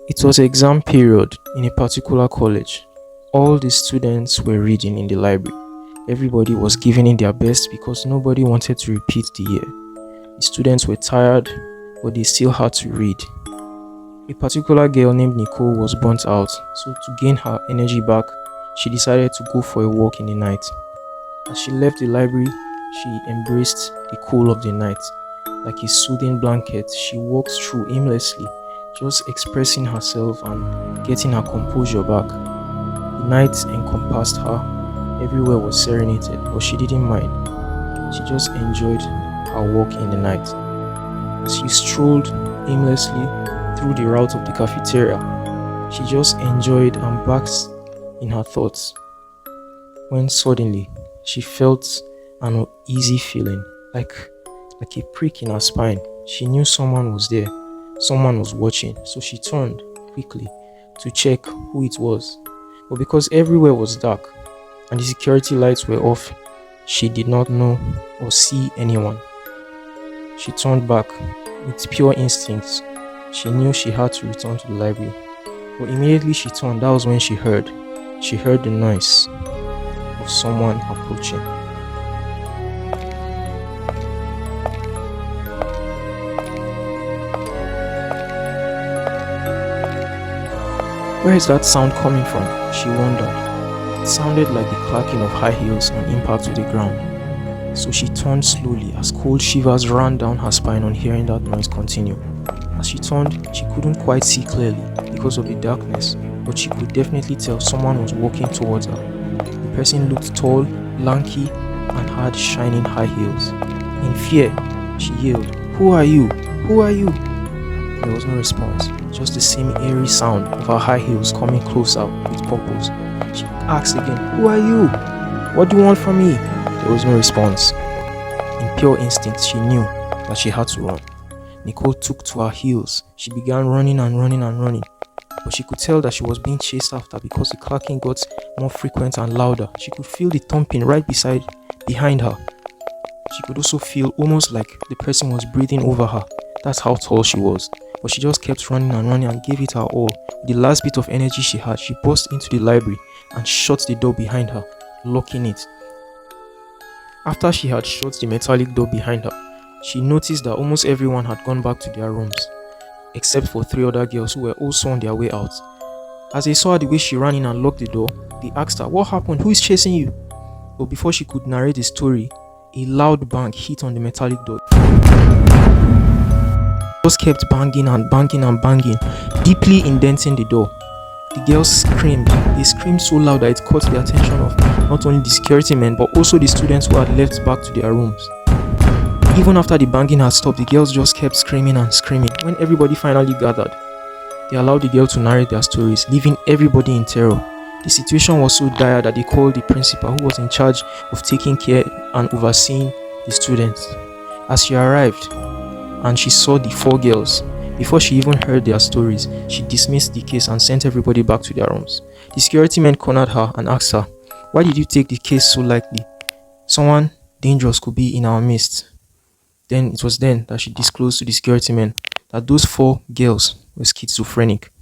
It was exam period in a particular college. All the students were reading in the library. Everybody was giving in their best because nobody wanted to repeat the year. The students were tired, but they still had to read. A particular girl named Nicole was burnt out, so to gain her energy back, she decided to go for a walk in the night. As she left the library, she embraced the cool of the night. Like a soothing blanket, she walked through aimlessly, just expressing herself and getting her composure back. The night encompassed her, everywhere was serenaded, but she didn't mind. She just enjoyed her walk in the night. As she strolled aimlessly through the route of the cafeteria, she just enjoyed and basked in her thoughts. When suddenly, she felt an uneasy feeling, like a prick in her spine. She knew someone was there, someone was watching, so she turned quickly to check who it was. But because everywhere was dark and the security lights were off, she did not know or see anyone. She turned back with pure instincts. She knew she had to return to the library. But immediately she turned, that was when she heard the noise of someone approaching. Where is that sound coming from? She wondered. It sounded like the clacking of high heels on impact to the ground. So she turned slowly as cold shivers ran down her spine on hearing that noise continue. As she turned, she couldn't quite see clearly because of the darkness, but she could definitely tell someone was walking towards her. The person looked tall, lanky, and had shining high heels. In fear, she yelled, "Who are you? Who are you?" There was no response, just the same eerie sound of her high heels coming closer with purpose. She asked again, "Who are you? What do you want from me?" There was no response. In pure instinct, she knew that she had to run. Nicole took to her heels. She began running and running and running. But she could tell that she was being chased after because the clacking got more frequent and louder. She could feel the thumping right behind her. She could also feel almost like the person was breathing over her. That's how tall she was. But she just kept running and running and gave it her all. With the last bit of energy she had, she burst into the library and shut the door behind her, locking it. After she had shut the metallic door behind her, she noticed that almost everyone had gone back to their rooms, except for three other girls who were also on their way out. As they saw the way she ran in and locked the door, they asked her, "What happened? Who is chasing you?" But before she could narrate the story, a loud bang hit on the metallic door. It just kept banging and banging and banging, deeply indenting the door. The girls screamed. They screamed so loud that it caught the attention of not only the security men but also the students who had left back to their rooms. Even after the banging had stopped, the girls just kept screaming and screaming. When everybody finally gathered, they allowed the girl to narrate their stories, leaving everybody in terror. The situation was so dire that they called the principal, who was in charge of taking care and overseeing the students. As she arrived and she saw the four girls, before she even heard their stories, she dismissed the case and sent everybody back to their rooms. The security men cornered her and asked her, "Why did you take the case so lightly? Someone dangerous could be in our midst." Then it was then that she disclosed to the security men that those four girls were schizophrenic.